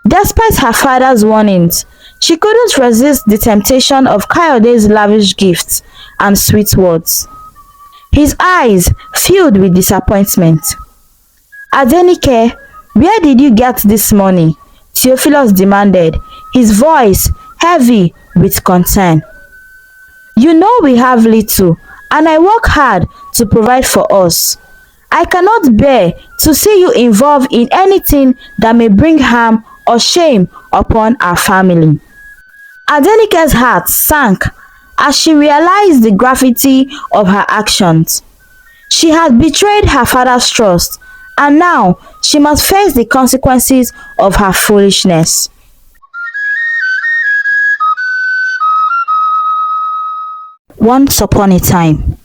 Despite her father's warnings, she couldn't resist the temptation of Kayode's lavish gifts and sweet words. His eyes filled with disappointment. "Adenike, where did you get this money?" Theophilus demanded, his voice heavy with concern. "You know we have little, and I work hard to provide for us. I cannot bear to see you involved in anything that may bring harm or shame upon our family." Adenike's heart sank as she realized the gravity of her actions. She had betrayed her father's trust, and now she must face the consequences of her foolishness. Once upon a time,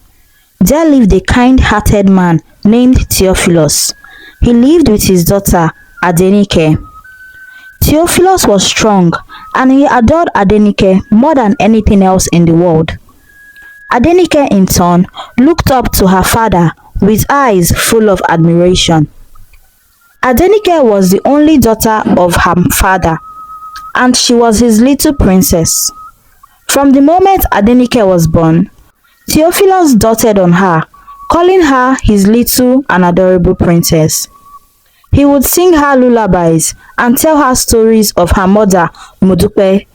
there lived a kind-hearted man named Theophilus. He lived with his daughter, Adenike. Theophilus was strong, and he adored Adenike more than anything else in the world. Adenike, in turn, looked up to her father with eyes full of admiration. Adenike was the only daughter of her father, and she was his little princess. From the moment Adenike was born, Theophilus doted on her, calling her his little and adorable princess. He would sing her lullabies and tell her stories of her mother, Modupe,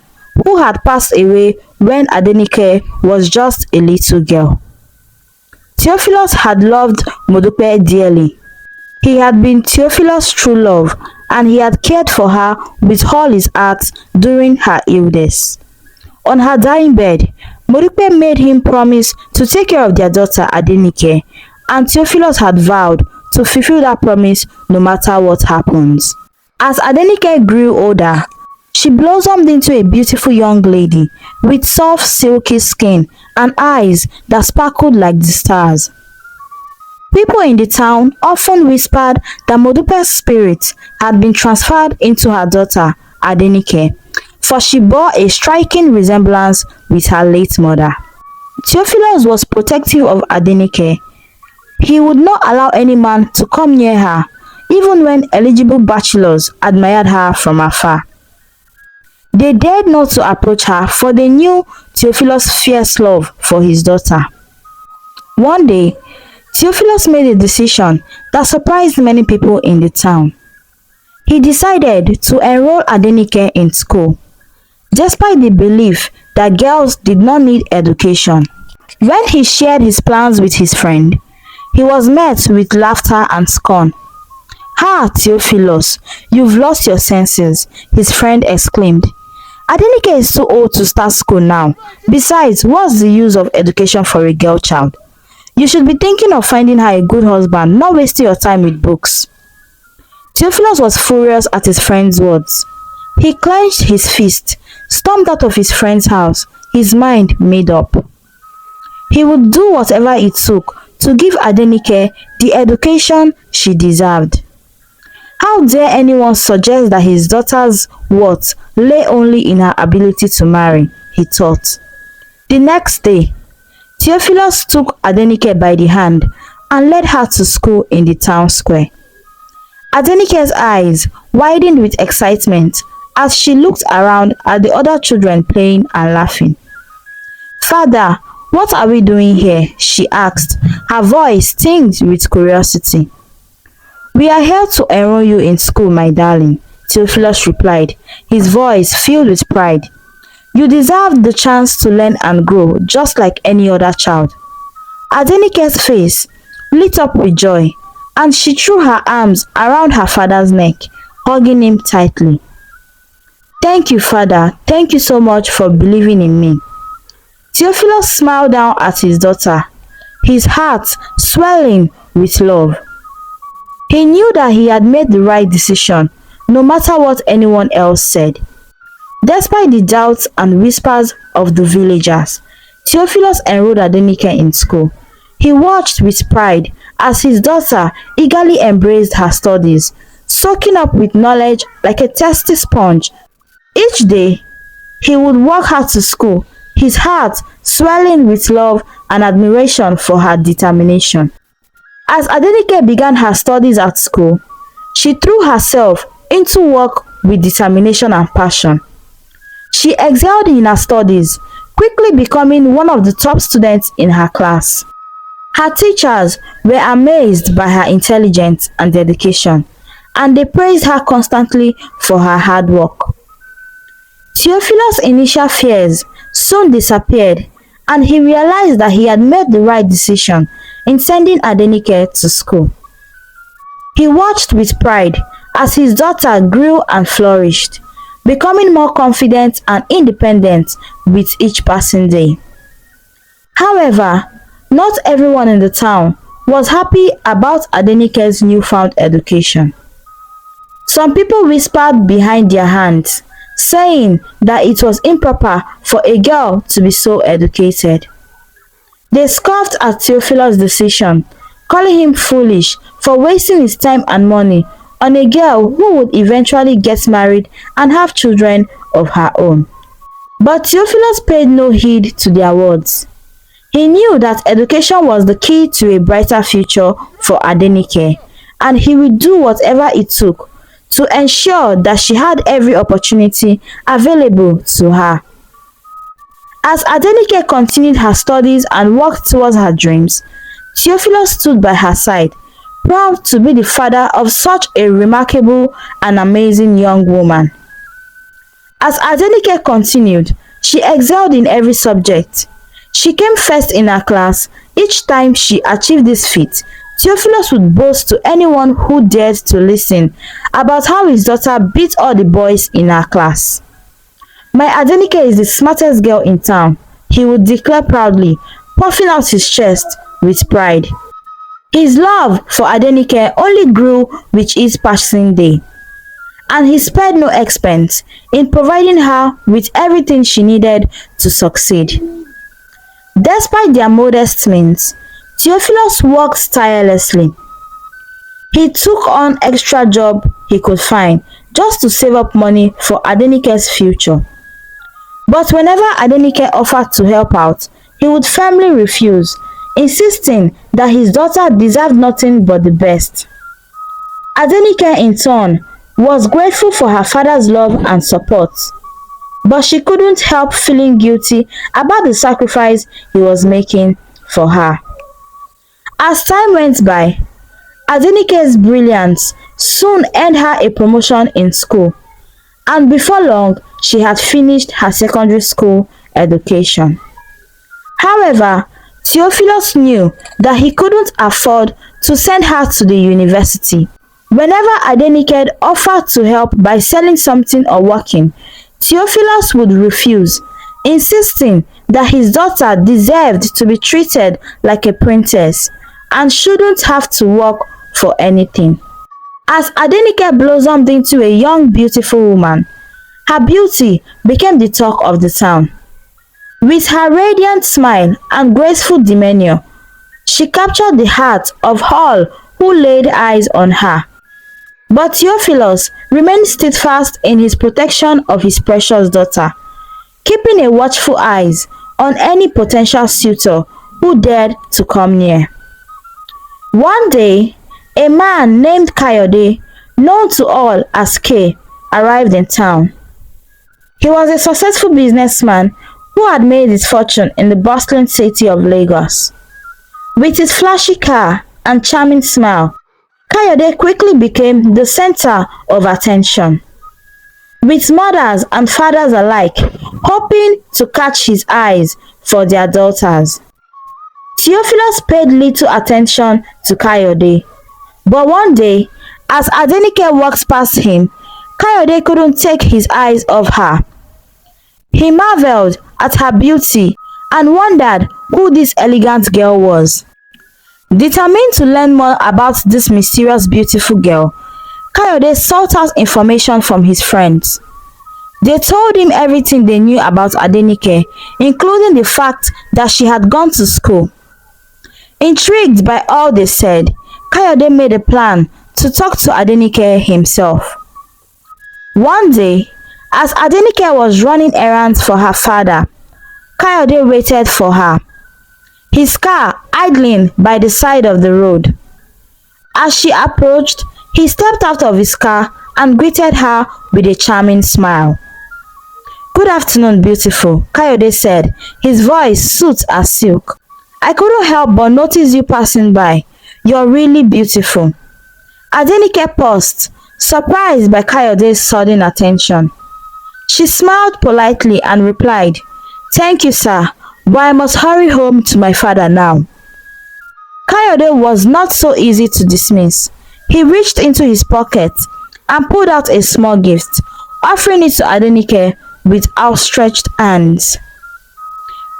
who had passed away when Adenike was just a little girl. Theophilus had loved Modupe dearly. He had been Theophilus' true love, and he had cared for her with all his heart during her illness. On her dying bed, Modupe made him promise to take care of their daughter Adenike, and Theophilus had vowed to fulfill that promise no matter what happens. As Adenike grew older, she blossomed into a beautiful young lady with soft silky skin and eyes that sparkled like the stars. People in the town often whispered that Modupe's spirit had been transferred into her daughter Adenike, for she bore a striking resemblance with her late mother. Theophilus was protective of Adenike. He would not allow any man to come near her, even when eligible bachelors admired her from afar. They dared not to approach her, for they knew Theophilus' fierce love for his daughter. One day, Theophilus made a decision that surprised many people in the town. He decided to enroll Adenike in school, despite the belief that girls did not need education. When he shared his plans with his friend, he was met with laughter and scorn. "Ah, Theophilus, you've lost your senses," his friend exclaimed. "Adenike is too old to start school now. Besides, what's the use of education for a girl child? You should be thinking of finding her a good husband, not wasting your time with books." Theophilus was furious at his friend's words. He clenched his fist, stormed out of his friend's house, his mind made up. He would do whatever it took to give Adenike the education she deserved. How dare anyone suggest that his daughter's worth lay only in her ability to marry, he thought. The next day, Theophilus took Adenike by the hand and led her to school in the town square. Adenike's eyes widened with excitement as she looked around at the other children playing and laughing. "Father, what are we doing here?" she asked, her voice tinged with curiosity. "We are here to enroll you in school, my darling," Theophilus replied, his voice filled with pride. "You deserve the chance to learn and grow just like any other child." Adenike's face lit up with joy, and she threw her arms around her father's neck, hugging him tightly. "Thank you, Father. Thank you so much for believing in me." Theophilus smiled down at his daughter, his heart swelling with love. He knew that he had made the right decision, no matter what anyone else said. Despite the doubts and whispers of the villagers, Theophilus enrolled Adenike in school. He watched with pride as his daughter eagerly embraced her studies, soaking up with knowledge like a thirsty sponge. Each day, he would walk her to school, his heart swelling with love and admiration for her determination. As Adenike began her studies at school, she threw herself into work with determination and passion. She excelled in her studies, quickly becoming one of the top students in her class. Her teachers were amazed by her intelligence and dedication, and they praised her constantly for her hard work. Theophilus' initial fears soon disappeared, and he realized that he had made the right decision in sending Adenike to school. He watched with pride as his daughter grew and flourished, becoming more confident and independent with each passing day. However, not everyone in the town was happy about Adenike's newfound education. Some people whispered behind their hands, saying that it was improper for a girl to be so educated. They scoffed at Theophilus' decision, calling him foolish for wasting his time and money on a girl who would eventually get married and have children of her own. But Theophilus paid no heed to their words. He knew that education was the key to a brighter future for Adenike, and he would do whatever it took to ensure that she had every opportunity available to her. As Adenike continued her studies and worked towards her dreams, Theophilus stood by her side, proud to be the father of such a remarkable and amazing young woman. As Adenike continued, she excelled in every subject. She came first in her class. Each time she achieved this feat, Theophilus would boast to anyone who dared to listen about how his daughter beat all the boys in her class. "My Adenike is the smartest girl in town," he would declare proudly, puffing out his chest with pride. His love for Adenike only grew with each passing day, and he spared no expense in providing her with everything she needed to succeed. Despite their modest means, Theophilus worked tirelessly. He took on extra job he could find just to save up money for Adenike's future. But whenever Adenike offered to help out, he would firmly refuse, insisting that his daughter deserved nothing but the best. Adenike, in turn, was grateful for her father's love and support, but she couldn't help feeling guilty about the sacrifice he was making for her. As time went by, Adenike's brilliance soon earned her a promotion in school, and before long, she had finished her secondary school education. However, Theophilus knew that he couldn't afford to send her to the university. Whenever Adenike offered to help by selling something or working, Theophilus would refuse, insisting that his daughter deserved to be treated like a princess and shouldn't have to work for anything. As Adenike blossomed into a young, beautiful woman, her beauty became the talk of the town. With her radiant smile and graceful demeanor, she captured the heart of all who laid eyes on her. But Theophilus remained steadfast in his protection of his precious daughter, keeping a watchful eyes on any potential suitor who dared to come near. One day, a man named Kayode, known to all as K, arrived in town. He was a successful businessman who had made his fortune in the bustling city of Lagos. With his flashy car and charming smile, Kayode quickly became the center of attention, with mothers and fathers alike hoping to catch his eyes for their daughters. Theophilus paid little attention to Kayode, but one day, as Adenike walked past him, Kayode couldn't take his eyes off her. He marveled at her beauty and wondered who this elegant girl was. Determined to learn more about this mysterious beautiful girl, Kayode sought out information from his friends. They told him everything they knew about Adenike, including the fact that she had gone to school. Intrigued by all they said, Kayode made a plan to talk to Adenike himself. One day, as Adenike was running errands for her father, Kayode waited for her, his car idling by the side of the road. As she approached, he stepped out of his car and greeted her with a charming smile. "Good afternoon, beautiful," Kayode said, his voice smooth as silk. "I couldn't help but notice you passing by. You're really beautiful." Adenike paused, surprised by Kayode's sudden attention. She smiled politely and replied, "Thank you, sir, but I must hurry home to my father now." Kayode was not so easy to dismiss. He reached into his pocket and pulled out a small gift, offering it to Adenike with outstretched hands.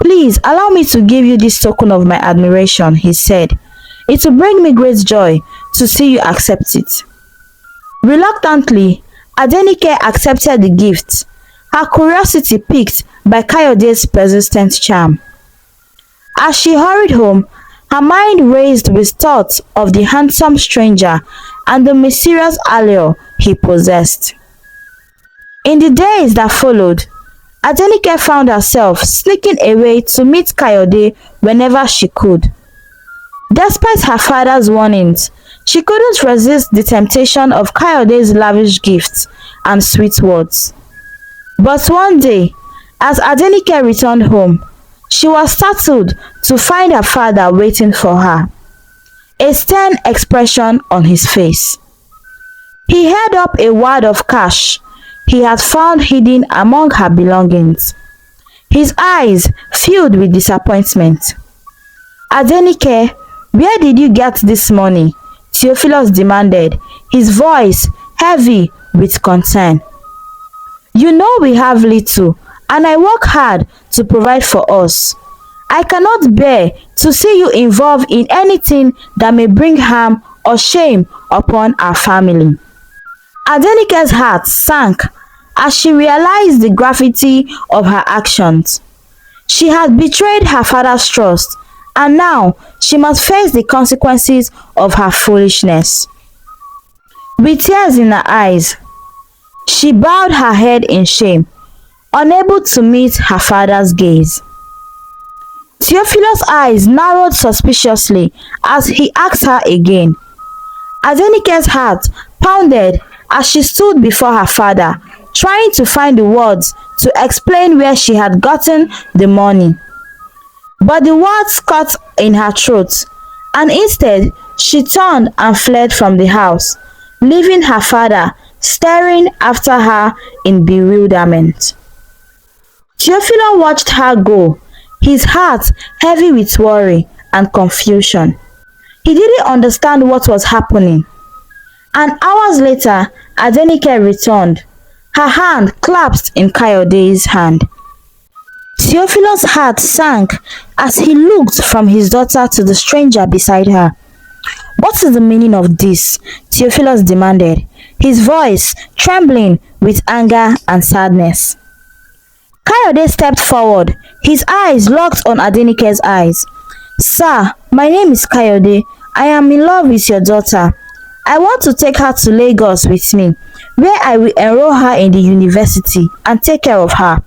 "Please allow me to give you this token of my admiration," he said. "It will bring me great joy to see you accept it." Reluctantly, Adenike accepted the gift, her curiosity piqued by Kayode's persistent charm. As she hurried home, her mind raced with thoughts of the handsome stranger and the mysterious allure he possessed. In the days that followed, Adenike found herself sneaking away to meet Kayode whenever she could. Despite her father's warnings, she couldn't resist the temptation of Kayode's lavish gifts and sweet words. But one day, as Adenike returned home, she was startled to find her father waiting for her, a stern expression on his face. He held up a wad of cash he had found hidden among her belongings, his eyes filled with disappointment. "Adenike, where did you get this money?" Theophilus demanded, his voice heavy with concern. "You know we have little, and I work hard to provide for us. I cannot bear to see you involved in anything that may bring harm or shame upon our family." Adenike's heart sank as she realized the gravity of her actions. She had betrayed her father's trust, and now she must face the consequences of her foolishness. With tears in her eyes, she bowed her head in shame, unable to meet her father's gaze. Theophilus' eyes narrowed suspiciously as he asked her again. Adenike's heart pounded as she stood before her father, trying to find the words to explain where she had gotten the money. But the words caught in her throat, and instead she turned and fled from the house, leaving her father staring after her in bewilderment. Theophilus watched her go, his heart heavy with worry and confusion. He didn't understand what was happening. And hours later, Adenike returned, her hand clasped in Kayode's hand. Theophilus' heart sank as he looked from his daughter to the stranger beside her. "What is the meaning of this?" Theophilus demanded, his voice trembling with anger and sadness. Kayode stepped forward, his eyes locked on Adenike's eyes. "Sir, my name is Kayode. I am in love with your daughter. I want to take her to Lagos with me, where I will enroll her in the university and take care of her."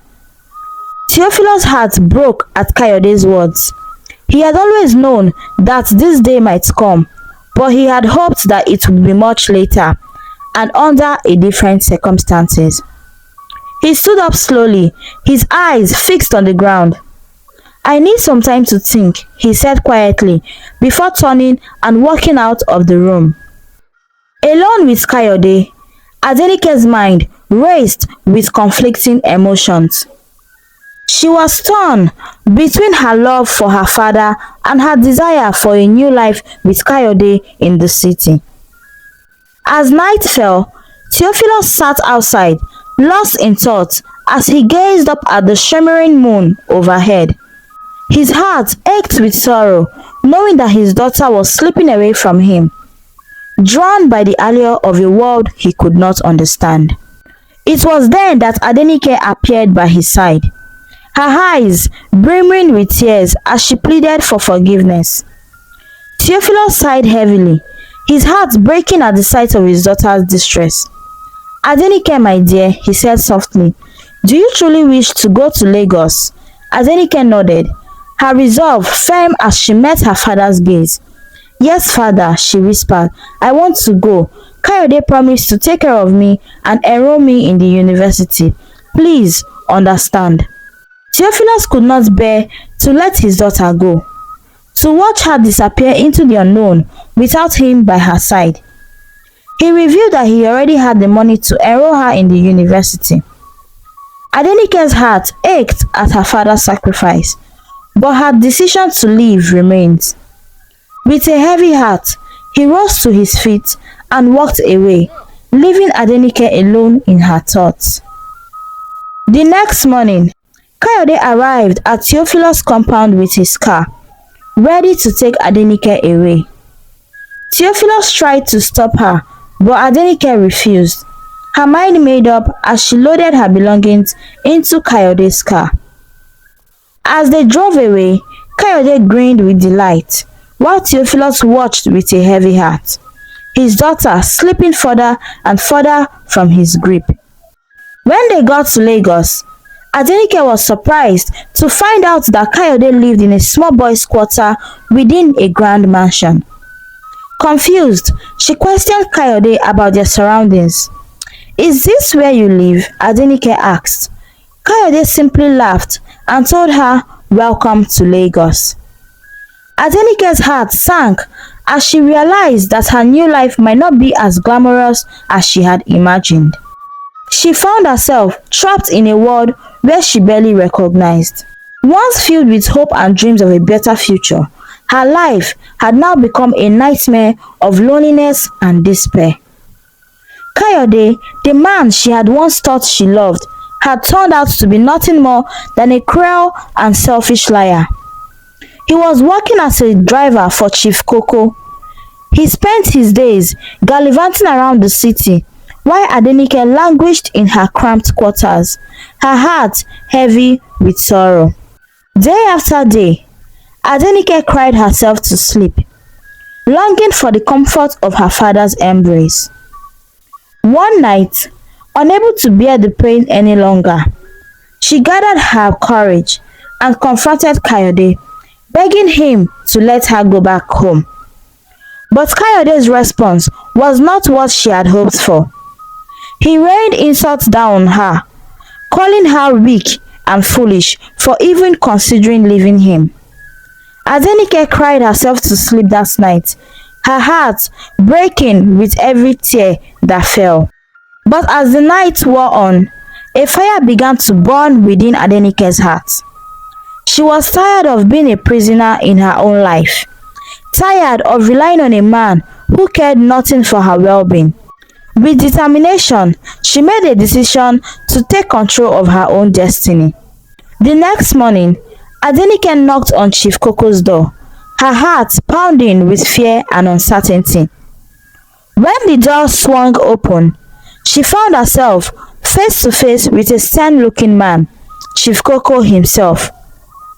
Theophilus' heart broke at Kayode's words. He had always known that this day might come, but he had hoped that it would be much later and under a different circumstances. He stood up slowly, his eyes fixed on the ground. "I need some time to think," he said quietly, before turning and walking out of the room. Alone with Kayode, Adenike's mind raced with conflicting emotions. She was torn between her love for her father and her desire for a new life with Kayode in the city. As night fell, Theophilus sat outside, lost in thought as he gazed up at the shimmering moon overhead. His heart ached with sorrow, knowing that his daughter was slipping away from him, drawn by the allure of a world he could not understand. It was then that Adenike appeared by his side, her eyes brimming with tears as she pleaded for forgiveness. Theophilus sighed heavily, his heart breaking at the sight of his daughter's distress. "Adenike, my dear," he said softly, "do you truly wish to go to Lagos?" Adenike nodded, her resolve firm as she met her father's gaze. "Yes, father," she whispered, "I want to go. Kayode promised to take care of me and enroll me in the university. Please understand." Theophilus could not bear to let his daughter go, to watch her disappear into the unknown without him by her side. He revealed that he already had the money to enroll her in the university. Adenike's heart ached at her father's sacrifice, but her decision to leave remained. With a heavy heart, he rose to his feet and walked away, leaving Adenike alone in her thoughts. The next morning, Kayode arrived at Theophilus' compound with his car, ready to take Adenike away. Theophilus tried to stop her, but Adenike refused, her mind made up as she loaded her belongings into Kayode's car. As they drove away, Kayode grinned with delight, while Theophilus watched with a heavy heart, his daughter slipping further and further from his grip. When they got to Lagos, Adenike was surprised to find out that Kayode lived in a small boys' quarter within a grand mansion. Confused, she questioned Kayode about their surroundings. "Is this where you live?" Adenike asked. Kayode simply laughed and told her, "Welcome to Lagos." Adenike's heart sank as she realized that her new life might not be as glamorous as she had imagined. She found herself trapped in a world where she barely recognized. Once filled with hope and dreams of a better future, her life had now become a nightmare of loneliness and despair. Kayode, the man she had once thought she loved, had turned out to be nothing more than a cruel and selfish liar. He was working as a driver for Chief Koko. He spent his days gallivanting around the city, while Adenike languished in her cramped quarters, her heart heavy with sorrow. Day after day, Adenike cried herself to sleep, longing for the comfort of her father's embrace. One night, unable to bear the pain any longer, she gathered her courage and confronted Kayode, begging him to let her go back home. But Kayode's response was not what she had hoped for. He rained insults down on her, calling her weak and foolish for even considering leaving him. Adenike cried herself to sleep that night, her heart breaking with every tear that fell. But as the night wore on, a fire began to burn within Adenike's heart. She was tired of being a prisoner in her own life, tired of relying on a man who cared nothing for her well-being. With determination, she made a decision to take control of her own destiny. The next morning, Adenike knocked on Chief Koko's door, her heart pounding with fear and uncertainty. When the door swung open, she found herself face to face with a stern-looking man, Chief Koko himself.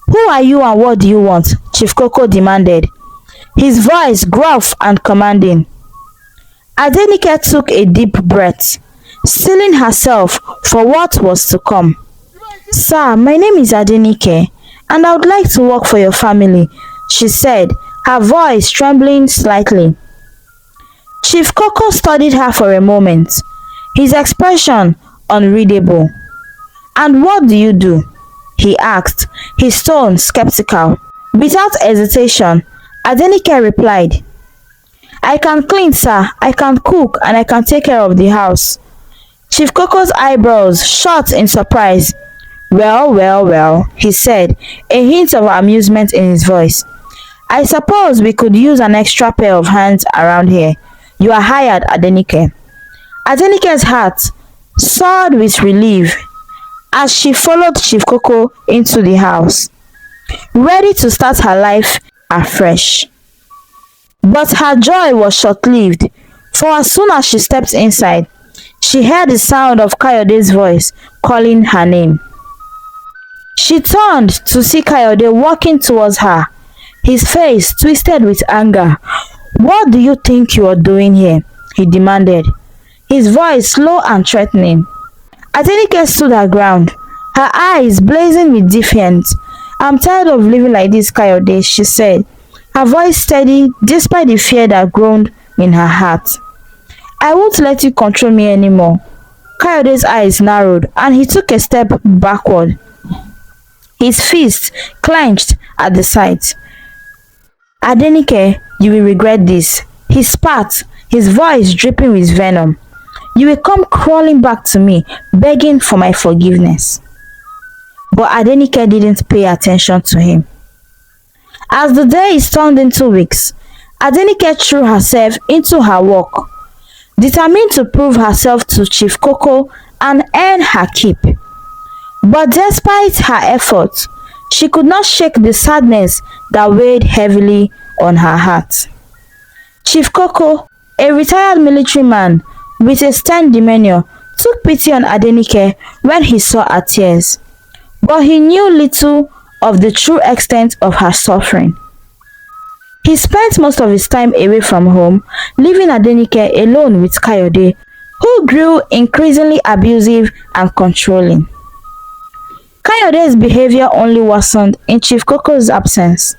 "Who are you and what do you want?" Chief Koko demanded, his voice gruff and commanding. Adenike took a deep breath, steeling herself for what was to come. "Sir, my name is Adenike, and I would like to work for your family," she said, her voice trembling slightly. Chief Koko studied her for a moment, his expression unreadable. "And what do you do?" he asked, his tone skeptical. Without hesitation, Adenike replied, "I can clean, sir, I can cook, and I can take care of the house." Chief Koko's eyebrows shot in surprise. Well, he said, a hint of amusement in his voice. "I suppose we could use an extra pair of hands around here. You are hired, Adenike." Adenike's heart soared with relief as she followed Chief Koko into the house, ready to start her life afresh. But her joy was short-lived, for as soon as she stepped inside, she heard the sound of Kayode's voice calling her name. She turned to see Kayode walking towards her, his face twisted with anger. "What do you think you are doing here?" he demanded, his voice low and threatening. Adenike stood her ground, her eyes blazing with defiance. "I'm tired of living like this, Kayode," she said, her voice steady despite the fear that groaned in her heart. I won't let you control me anymore. Kayode's eyes narrowed and he took a step backward, his fists clenched at the sight. Adenike, you will regret this. He spat, his voice dripping with venom. You will come crawling back to me, begging for my forgiveness. But Adenike didn't pay attention to him. As the days turned into weeks, Adenike threw herself into her work, determined to prove herself to Chief Koko and earn her keep. But despite her efforts, she could not shake the sadness that weighed heavily on her heart. Chief Koko, a retired military man with a stern demeanor, took pity on Adenike when he saw her tears, but he knew little of the true extent of her suffering. He spent most of his time away from home, leaving Adenike alone with Kayode, who grew increasingly abusive and controlling. Kayode's behavior only worsened in Chief Koko's absence.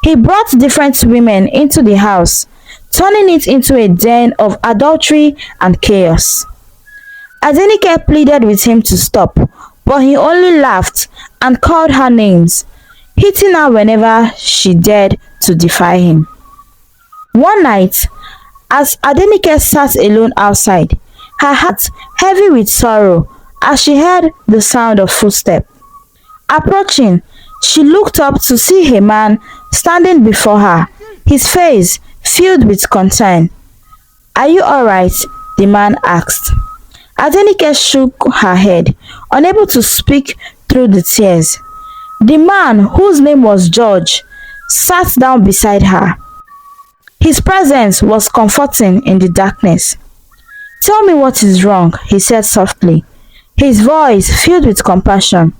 He brought different women into the house, turning it into a den of adultery and chaos. Adenike pleaded with him to stop, but he only laughed and called her names, hitting her whenever she dared to defy him. One night, as Adenike sat alone outside, her heart heavy with sorrow as she heard the sound of footsteps. Approaching, she looked up to see a man standing before her, his face filled with concern. Are you alright? The man asked. Adenike shook her head, unable to speak through the tears. The man, whose name was George, sat down beside her. His presence was comforting in the darkness. Tell me what is wrong, he said softly, his voice filled with compassion.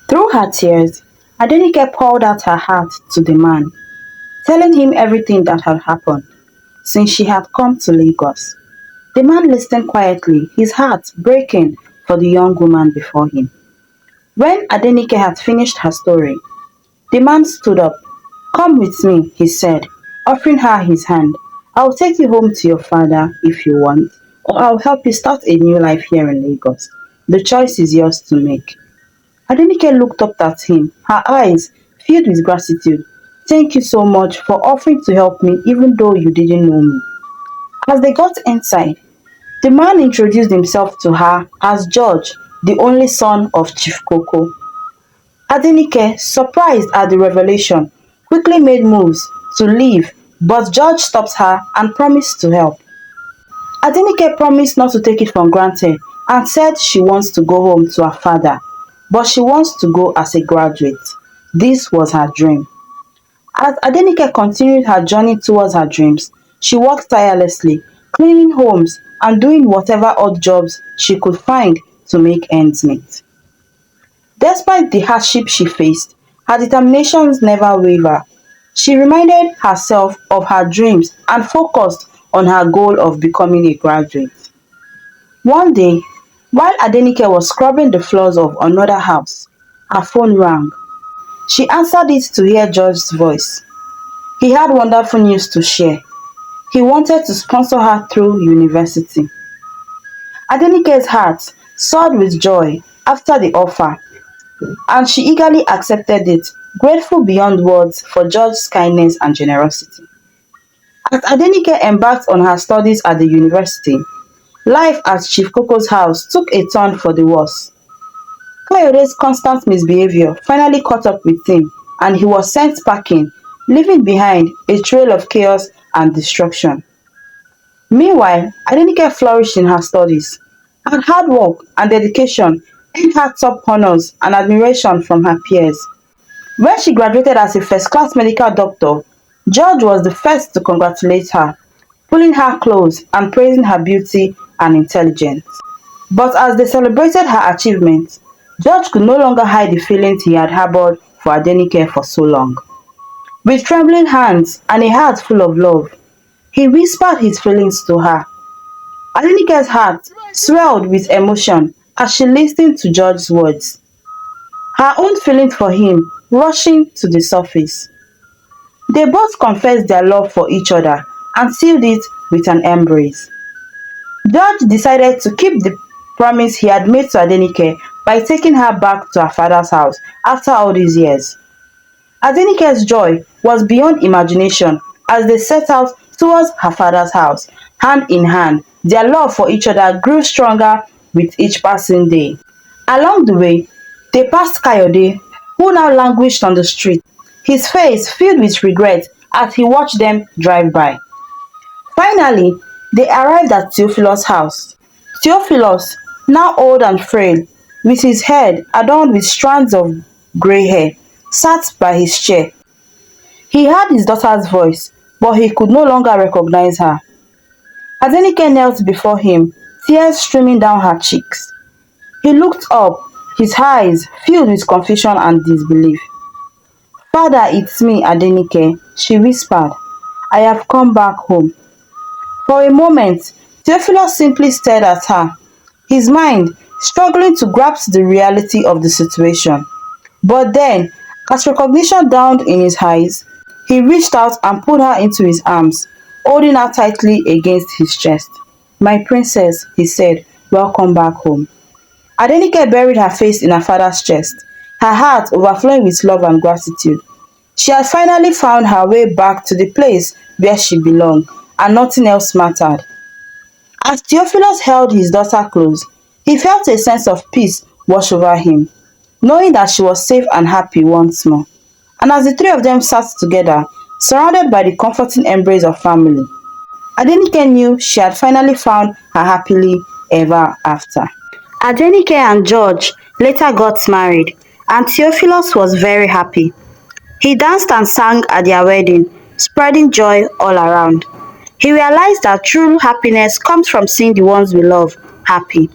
Through her tears, Adenike poured out her heart to the man, telling him everything that had happened since she had come to Lagos. The man listened quietly, his heart breaking for the young woman before him. When Adenike had finished her story, the man stood up. Come with me, he said, offering her his hand. I'll take you home to your father if you want, or I'll help you start a new life here in Lagos. The choice is yours to make. Adenike looked up at him, her eyes filled with gratitude. Thank you so much for offering to help me even though you didn't know me. As they got inside, the man introduced himself to her as George, the only son of Chief Koko. Adenike, surprised at the revelation, quickly made moves to leave, but George stopped her and promised to help. Adenike promised not to take it for granted and said she wants to go home to her father, but she wants to go as a graduate. This was her dream. As Adenike continued her journey towards her dreams, she worked tirelessly, cleaning homes and doing whatever odd jobs she could find to make ends meet. Despite the hardship she faced, her determination never wavered. She reminded herself of her dreams and focused on her goal of becoming a graduate. One day, while Adenike was scrubbing the floors of another house, her phone rang. She answered it to hear George's voice. He had wonderful news to share. He wanted to sponsor her through university. Adenike's heart soared with joy after the offer, and she eagerly accepted it, grateful beyond words for George's kindness and generosity. As Adenike embarked on her studies at the university, life at Chief Koko's house took a turn for the worse. Kayode's constant misbehavior finally caught up with him, and he was sent packing, leaving behind a trail of chaos and destruction. Meanwhile, Adenike flourished in her studies, and hard work and dedication earned her top honors and admiration from her peers. When she graduated as a first-class medical doctor, George was the first to congratulate her, pulling her close and praising her beauty and intelligence. But as they celebrated her achievements, George could no longer hide the feelings he had harbored for Adenike for so long. With trembling hands and a heart full of love, he whispered his feelings to her. Adenike's heart swelled with emotion as she listened to George's words, her own feelings for him rushing to the surface. They both confessed their love for each other and sealed it with an embrace. George decided to keep the promise he had made to Adenike by taking her back to her father's house after all these years. Adenike's joy was beyond imagination as they set out towards her father's house, hand in hand. Their love for each other grew stronger with each passing day. Along the way, they passed Kayode, who now languished on the street, his face filled with regret as he watched them drive by. Finally, they arrived at Theophilus' house. Theophilus, now old and frail, with his head adorned with strands of grey hair, sat by his chair. He heard his daughter's voice, but he could no longer recognize her. Adenike knelt before him, tears streaming down her cheeks. He looked up, his eyes filled with confusion and disbelief. "Father, it's me, Adenike," she whispered. "I have come back home." For a moment, Theophilus simply stared at her, his mind struggling to grasp the reality of the situation. But then, as recognition dawned in his eyes, he reached out and pulled her into his arms, holding her tightly against his chest. "My princess," he said, "welcome back home." Adenike buried her face in her father's chest, her heart overflowing with love and gratitude. She had finally found her way back to the place where she belonged, and nothing else mattered. As Theophilus held his daughter close, he felt a sense of peace wash over him, knowing that she was safe and happy once more. And as the three of them sat together, surrounded by the comforting embrace of family, Adenike knew she had finally found her happily ever after. Adenike and George later got married, and Theophilus was very happy. He danced and sang at their wedding, spreading joy all around. He realized that true happiness comes from seeing the ones we love happy.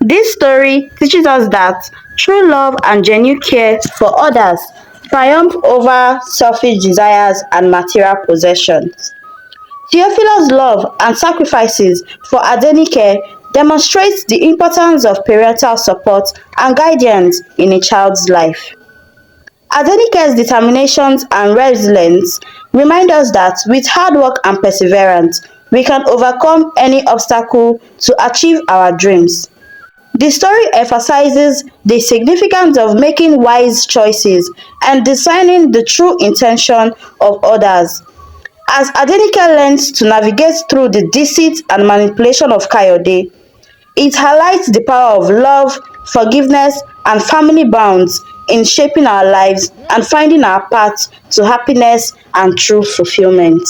This story teaches us that true love and genuine care for others triumph over selfish desires and material possessions. Theophila's love and sacrifices for Adenike demonstrates the importance of parental support and guidance in a child's life. Adenike's determination and resilience remind us that with hard work and perseverance, we can overcome any obstacle to achieve our dreams. The story emphasizes the significance of making wise choices and discerning the true intention of others. As Adenike learns to navigate through the deceit and manipulation of Kayode, it highlights the power of love, forgiveness, and family bonds in shaping our lives and finding our path to happiness and true fulfillment.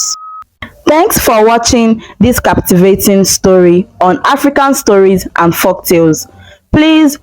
Thanks for watching this captivating story on African stories and folktales. Please